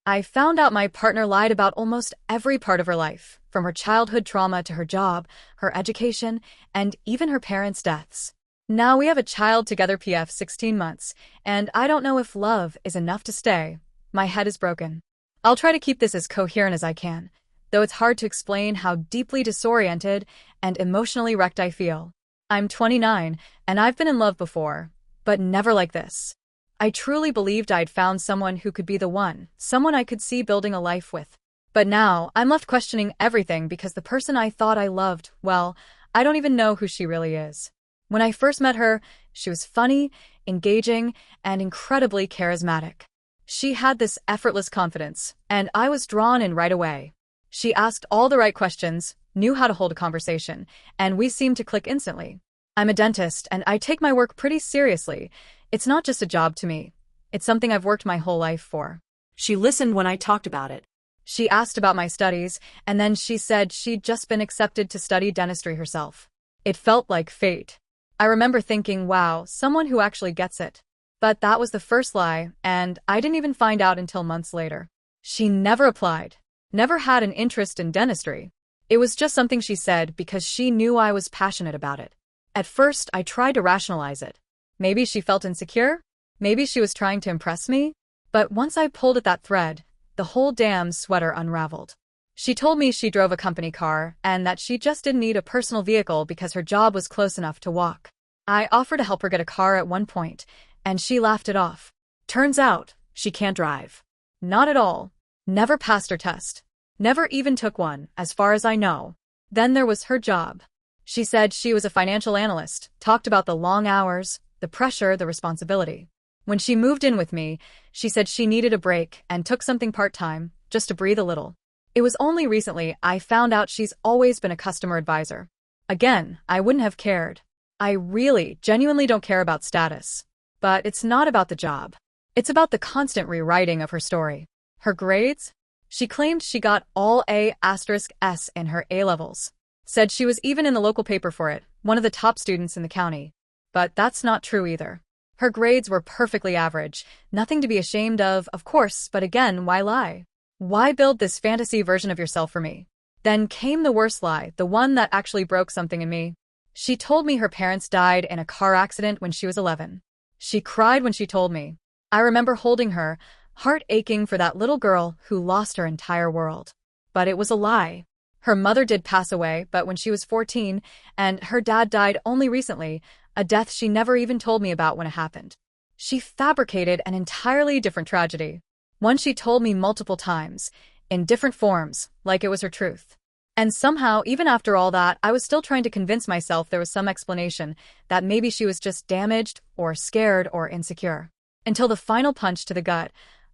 I found out my partner lied about almost every part of her life, from her childhood trauma to her job, her education, and even her parents' deaths. Now we have a child together, PF 16 months, and I don't know if love is enough to stay. My head is broken. I'll try to keep this as coherent as I can, though it's hard to explain how deeply disoriented and emotionally wrecked I feel. I'm 29, and I've been in love before, but never like this. I truly believed I'd found someone who could be the one, someone I could see building a life with. But now, I'm left questioning everything because the person I thought I loved, well, I don't even know who she really is. When I first met her, she was funny, engaging, and incredibly charismatic. She had this effortless confidence, and I was drawn in right away. She asked all the right questions, knew how to hold a conversation, and we seemed to click instantly. I'm a dentist, and I take my work pretty seriously. It's not just a job to me. It's something I've worked my whole life for. She listened when I talked about it. She asked about my studies, and then she said she'd just been accepted to study dentistry herself. It felt like fate. I remember thinking, wow, someone who actually gets it. But that was the first lie, and I didn't even find out until months later. She never applied, never had an interest in dentistry. It was just something she said because she knew I was passionate about it. At first, I tried to rationalize it. Maybe she felt insecure? Maybe she was trying to impress me? But once I pulled at that thread, the whole damn sweater unraveled. She told me she drove a company car and that she just didn't need a personal vehicle because her job was close enough to walk. I offered to help her get a car at one point, and she laughed it off. Turns out, she can't drive. Not at all. Never passed her test. Never even took one, as far as I know. Then there was her job. She said she was a financial analyst, talked about the long hours, the pressure, the responsibility. When she moved in with me, she said she needed a break and took something part-time, just to breathe a little. It was only recently I found out she's always been a customer advisor. Again, I wouldn't have cared. I really, genuinely don't care about status. But it's not about the job. It's about the constant rewriting of her story. Her grades? She claimed she got all A*S in her A-levels. Said she was even in the local paper for it, one of the top students in the county. But that's not true either. Her grades were perfectly average, nothing to be ashamed of course, but again, why lie? Why build this fantasy version of yourself for me? Then came the worst lie, the one that actually broke something in me. She told me her parents died in a car accident when she was 11. She cried when she told me. I remember holding her, heart aching for that little girl who lost her entire world. But it was a lie. Her mother did pass away, but when she was 14, and her dad died only recently, a death she never even told me about when it happened. She fabricated an entirely different tragedy. One she told me multiple times, in different forms, like it was her truth. And somehow, even after all that, I was still trying to convince myself there was some explanation, that maybe she was just damaged, or scared, or insecure. Until the final punch to the gut,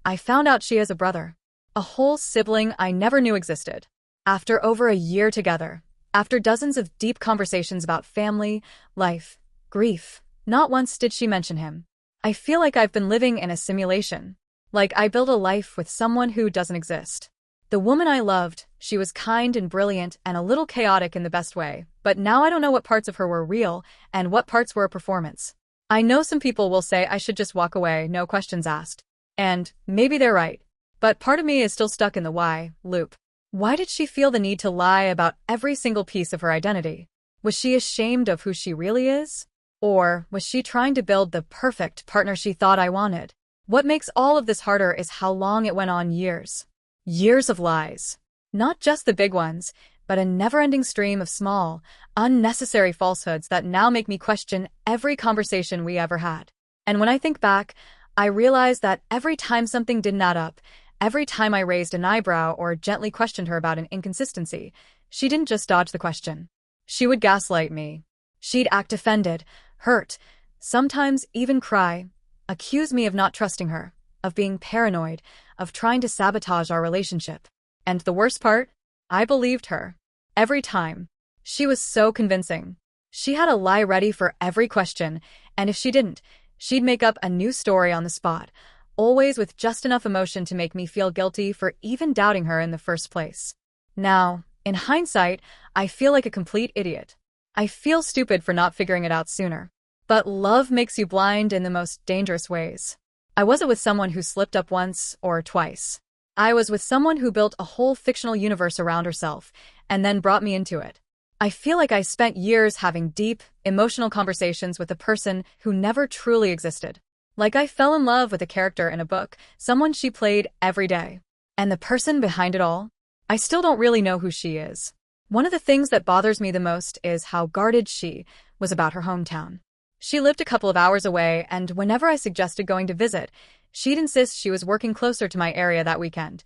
I found out she has a brother. A whole sibling I never knew existed. After over a year together, after dozens of deep conversations about family, life, grief, not once did she mention him. I feel like I've been living in a simulation. Like I built a life with someone who doesn't exist. The woman I loved, she was kind and brilliant and a little chaotic in the best way, but now I don't know what parts of her were real and what parts were a performance. I know some people will say I should just walk away, no questions asked. And maybe they're right. But part of me is still stuck in the why loop. Why did she feel the need to lie about every single piece of her identity? Was she ashamed of who she really is? Or was she trying to build the perfect partner she thought I wanted? What makes all of this harder is how long it went on. Years. Years of lies. Not just the big ones, but a never-ending stream of small, unnecessary falsehoods that now make me question every conversation we ever had. And when I think back, I realize that every time something didn't add up, every time I raised an eyebrow or gently questioned her about an inconsistency, she didn't just dodge the question. She would gaslight me. She'd act offended, hurt, sometimes even cry, accuse me of not trusting her, of being paranoid, of trying to sabotage our relationship. And the worst part? I believed her. Every time. She was so convincing. She had a lie ready for every question, and if she didn't, she'd make up a new story on the spot, always with just enough emotion to make me feel guilty for even doubting her in the first place. Now, in hindsight, I feel like a complete idiot. I feel stupid for not figuring it out sooner. But love makes you blind in the most dangerous ways. I wasn't with someone who slipped up once or twice. I was with someone who built a whole fictional universe around herself and then brought me into it. I feel like I spent years having deep, emotional conversations with a person who never truly existed. Like I fell in love with a character in a book, someone she played every day. And the person behind it all? I still don't really know who she is. One of the things that bothers me the most is how guarded she was about her hometown. She lived a couple of hours away, and whenever I suggested going to visit, she'd insist she was working closer to my area that weekend,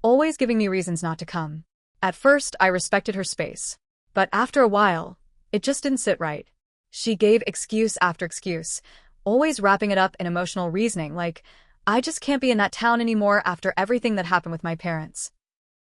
always giving me reasons not to come. At first, I respected her space. But after a while, it just didn't sit right. She gave excuse after excuse, always wrapping it up in emotional reasoning like, I just can't be in that town anymore after everything that happened with my parents.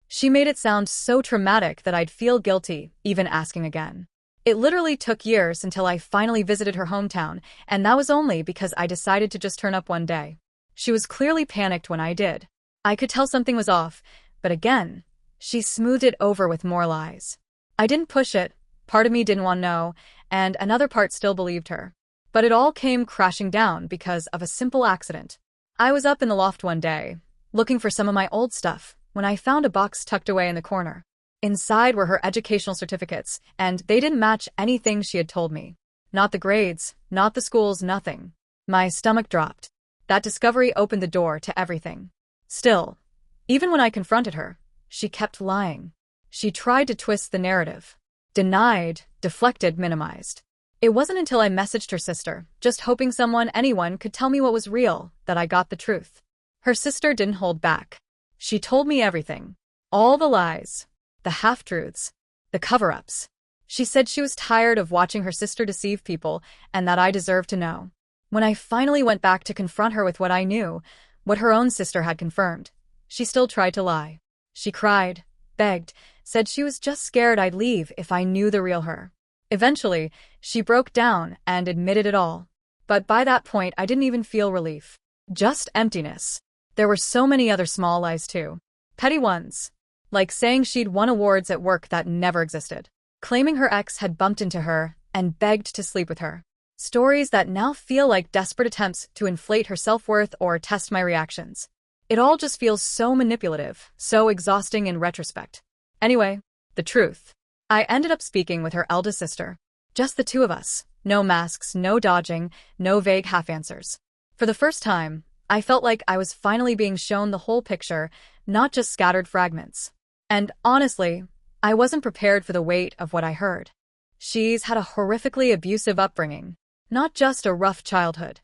She made it sound so traumatic that I'd feel guilty even asking again. It literally took years until I finally visited her hometown, and that was only because I decided to just turn up one day. She was clearly panicked when I did. I could tell something was off, but again, she smoothed it over with more lies. I didn't push it, part of me didn't want to know, and another part still believed her. But it all came crashing down because of a simple accident. I was up in the loft one day, looking for some of my old stuff, when I found a box tucked away in the corner. Inside were her educational certificates, and they didn't match anything she had told me. Not the grades, not the schools, nothing. My stomach dropped. That discovery opened the door to everything. Still, even when I confronted her, she kept lying. She tried to twist the narrative. Denied, deflected, minimized. It wasn't until I messaged her sister, just hoping anyone could tell me what was real, that I got the truth. Her sister didn't hold back. She told me everything. All the lies. The half-truths. The cover-ups. She said she was tired of watching her sister deceive people and that I deserved to know. When I finally went back to confront her with what I knew, what her own sister had confirmed, she still tried to lie. She cried, begged, said she was just scared I'd leave if I knew the real her. Eventually, she broke down and admitted it all. But by that point, I didn't even feel relief. Just emptiness. There were so many other small lies too. Petty ones. Like saying she'd won awards at work that never existed. Claiming her ex had bumped into her and begged to sleep with her. Stories that now feel like desperate attempts to inflate her self-worth or test my reactions. It all just feels so manipulative, so exhausting in retrospect. Anyway, the truth. I ended up speaking with her eldest sister. Just the two of us. No masks, no dodging, no vague half-answers. For the first time, I felt like I was finally being shown the whole picture, not just scattered fragments. And honestly, I wasn't prepared for the weight of what I heard. She's had a horrifically abusive upbringing, not just a rough childhood.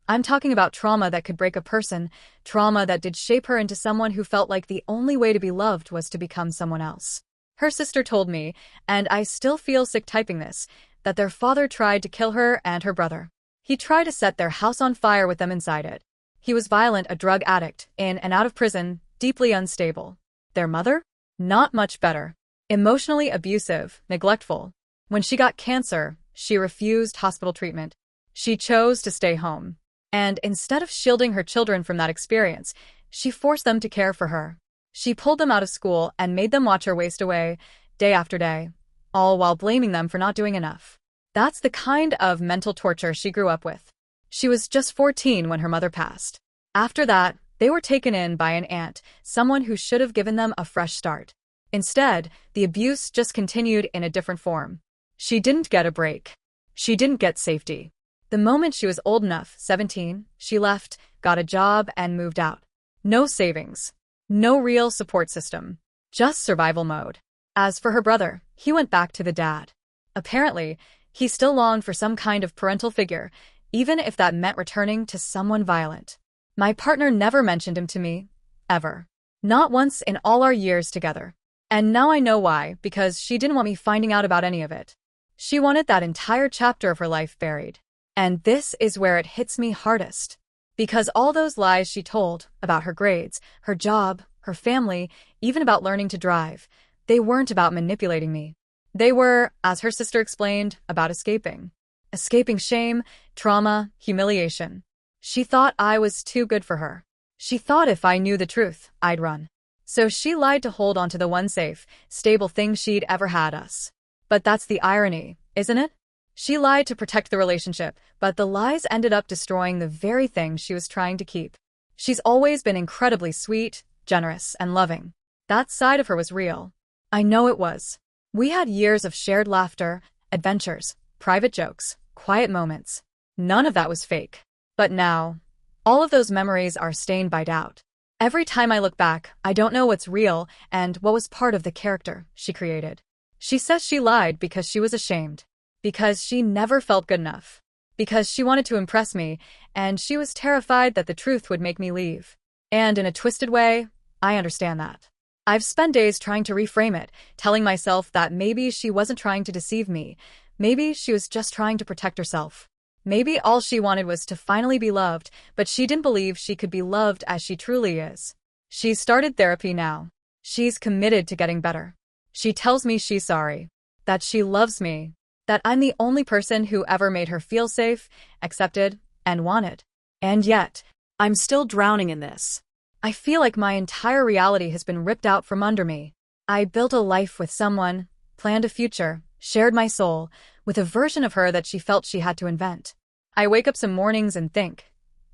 I'm talking about trauma that could break a person, trauma that did shape her into someone who felt like the only way to be loved was to become someone else. Her sister told me, and I still feel sick typing this, that their father tried to kill her and her brother. He tried to set their house on fire with them inside it. He was violent, a drug addict, in and out of prison, deeply unstable. Their mother? Not much better. Emotionally abusive, neglectful. When she got cancer, she refused hospital treatment. She chose to stay home. And instead of shielding her children from that experience, she forced them to care for her. She pulled them out of school and made them watch her waste away, day after day, all while blaming them for not doing enough. That's the kind of mental torture she grew up with. She was just 14 when her mother passed. After that, they were taken in by an aunt, someone who should have given them a fresh start. Instead, the abuse just continued in a different form. She didn't get a break. She didn't get safety. The moment she was old enough, 17, she left, got a job, and moved out. No savings. No real support system. Just survival mode. As for her brother, he went back to the dad. Apparently, he still longed for some kind of parental figure, even if that meant returning to someone violent. My partner never mentioned him to me, ever. Not once in all our years together. And now I know why, because she didn't want me finding out about any of it. She wanted that entire chapter of her life buried. And this is where it hits me hardest. Because all those lies she told about her grades, her job, her family, even about learning to drive, they weren't about manipulating me. They were, as her sister explained, about escaping. Escaping shame, trauma, humiliation. She thought I was too good for her. She thought if I knew the truth, I'd run. So she lied to hold on to the one safe, stable thing she'd ever had, us. But that's the irony, isn't it? She lied to protect the relationship, but the lies ended up destroying the very thing she was trying to keep. She's always been incredibly sweet, generous, and loving. That side of her was real. I know it was. We had years of shared laughter, adventures, private jokes, quiet moments. None of that was fake. But now, all of those memories are stained by doubt. Every time I look back, I don't know what's real and what was part of the character she created. She says she lied because she was ashamed, because she never felt good enough, because she wanted to impress me, and she was terrified that the truth would make me leave. And in a twisted way, I understand that. I've spent days trying to reframe it, telling myself that maybe she wasn't trying to deceive me. Maybe she was just trying to protect herself. Maybe all she wanted was to finally be loved, but she didn't believe she could be loved as she truly is. She's started therapy now. She's committed to getting better. She tells me she's sorry, that she loves me, that I'm the only person who ever made her feel safe, accepted, and wanted. And yet, I'm still drowning in this. I feel like my entire reality has been ripped out from under me. I built a life with someone, planned a future, shared my soul, with a version of her that she felt she had to invent. I wake up some mornings and think,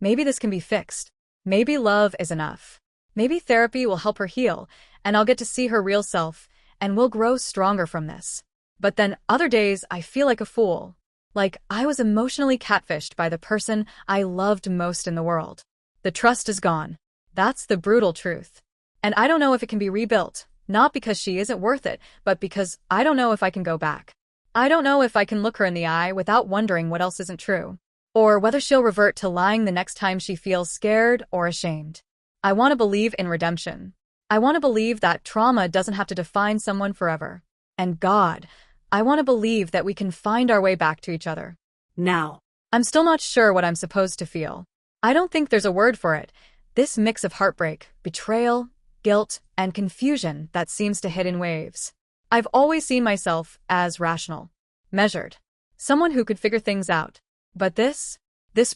maybe this can be fixed. Maybe love is enough. Maybe therapy will help her heal, and I'll get to see her real self, and we'll grow stronger from this. But then other days I feel like a fool. Like I was emotionally catfished by the person I loved most in the world. The trust is gone. That's the brutal truth. And I don't know if it can be rebuilt, not because she isn't worth it, but because I don't know if I can go back. I don't know if I can look her in the eye without wondering what else isn't true, or whether she'll revert to lying the next time she feels scared or ashamed. I want to believe in redemption. I want to believe that trauma doesn't have to define someone forever. And God, I want to believe that we can find our way back to each other. Now. I'm still not sure what I'm supposed to feel. I don't think there's a word for it. This mix of heartbreak, betrayal, guilt, and confusion that seems to hit in waves. I've always seen myself as rational, measured, someone who could figure things out. But this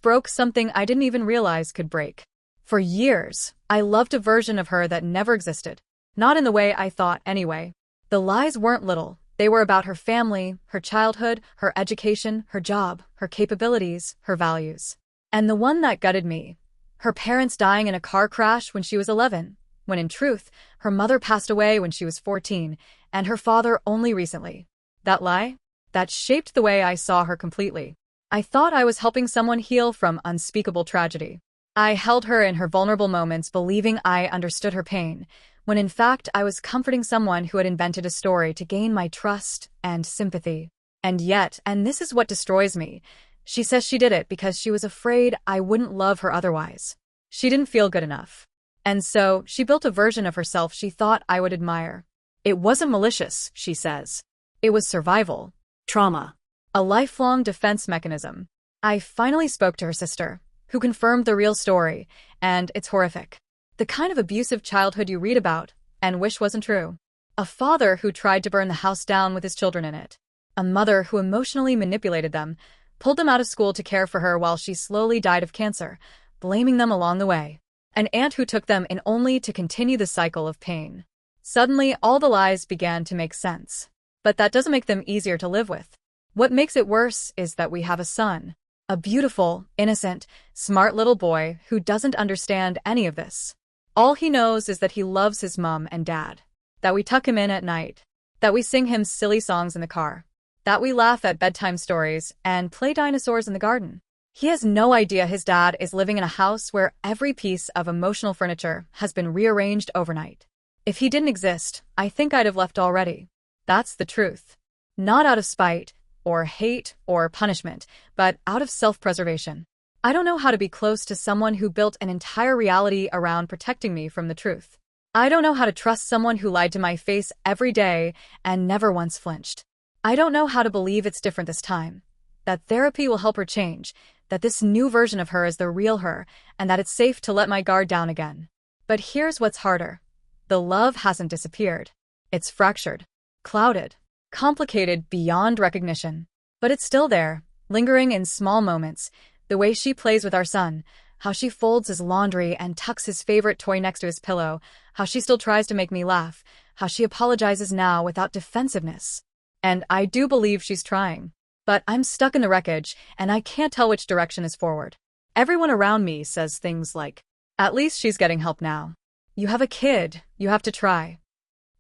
broke something I didn't even realize could break. For years, I loved a version of her that never existed. Not in the way I thought, anyway. The lies weren't little. They were about her family, her childhood, her education, her job, her capabilities, her values. And the one that gutted me, her parents dying in a car crash when she was 11, when in truth, her mother passed away when she was 14, and her father only recently. That lie? That shaped the way I saw her completely. I thought I was helping someone heal from unspeakable tragedy. I held her in her vulnerable moments, believing I understood her pain, when in fact I was comforting someone who had invented a story to gain my trust and sympathy. And yet, and this is what destroys me, she says she did it because she was afraid I wouldn't love her otherwise. She didn't feel good enough. And so, she built a version of herself she thought I would admire. It wasn't malicious, she says. It was survival. Trauma. A lifelong defense mechanism. I finally spoke to her sister, who confirmed the real story, and it's horrific. The kind of abusive childhood you read about, and wish wasn't true. A father who tried to burn the house down with his children in it. A mother who emotionally manipulated them, pulled them out of school to care for her while she slowly died of cancer, blaming them along the way. An aunt who took them in only to continue the cycle of pain. Suddenly, all the lies began to make sense. But that doesn't make them easier to live with. What makes it worse is that we have a son. A beautiful, innocent, smart little boy who doesn't understand any of this. All he knows is that he loves his mom and dad. That we tuck him in at night. That we sing him silly songs in the car. That we laugh at bedtime stories and play dinosaurs in the garden. He has no idea his dad is living in a house where every piece of emotional furniture has been rearranged overnight. If he didn't exist, I think I'd have left already. That's the truth. Not out of spite, or hate, or punishment, but out of self-preservation. I don't know how to be close to someone who built an entire reality around protecting me from the truth. I don't know how to trust someone who lied to my face every day and never once flinched. I don't know how to believe it's different this time. That therapy will help her change, that this new version of her is the real her, and that it's safe to let my guard down again. But here's what's harder. The love hasn't disappeared. It's fractured, clouded, complicated beyond recognition. But it's still there, lingering in small moments, the way she plays with our son, how she folds his laundry and tucks his favorite toy next to his pillow, how she still tries to make me laugh, how she apologizes now without defensiveness. And I do believe she's trying. But I'm stuck in the wreckage, and I can't tell which direction is forward. Everyone around me says things like, "At least she's getting help now." You have a kid, you have to try.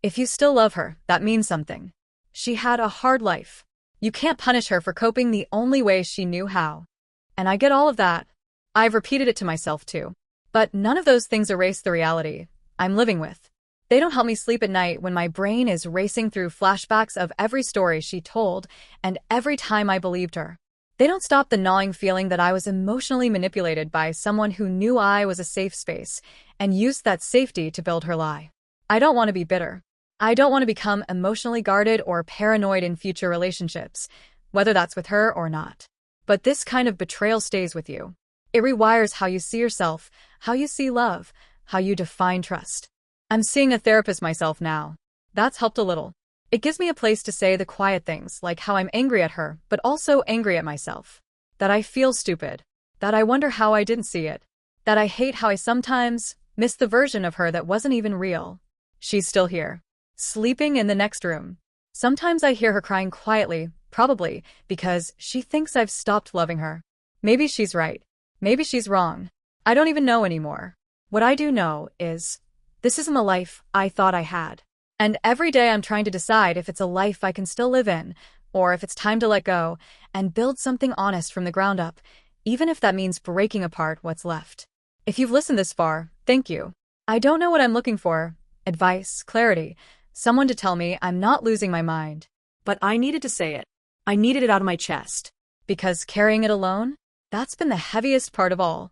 If you still love her, that means something. She had a hard life. You can't punish her for coping the only way she knew how. And I get all of that. I've repeated it to myself too. But none of those things erase the reality I'm living with. They don't help me sleep at night when my brain is racing through flashbacks of every story she told and every time I believed her. They don't stop the gnawing feeling that I was emotionally manipulated by someone who knew I was a safe space and used that safety to build her lie. I don't want to be bitter. I don't want to become emotionally guarded or paranoid in future relationships, whether that's with her or not. But this kind of betrayal stays with you. It rewires how you see yourself, how you see love, how you define trust. I'm seeing a therapist myself now. That's helped a little. It gives me a place to say the quiet things, like how I'm angry at her, but also angry at myself. That I feel stupid. That I wonder how I didn't see it. That I hate how I sometimes miss the version of her that wasn't even real. She's still here, sleeping in the next room. Sometimes I hear her crying quietly, probably because she thinks I've stopped loving her. Maybe she's right. Maybe she's wrong. I don't even know anymore. What I do know is, this isn't the life I thought I had. And every day I'm trying to decide if it's a life I can still live in, or if it's time to let go and build something honest from the ground up, even if that means breaking apart what's left. If you've listened this far, thank you. I don't know what I'm looking for. Advice, clarity, someone to tell me I'm not losing my mind. But I needed to say it. I needed it out of my chest. Because carrying it alone? That's been the heaviest part of all.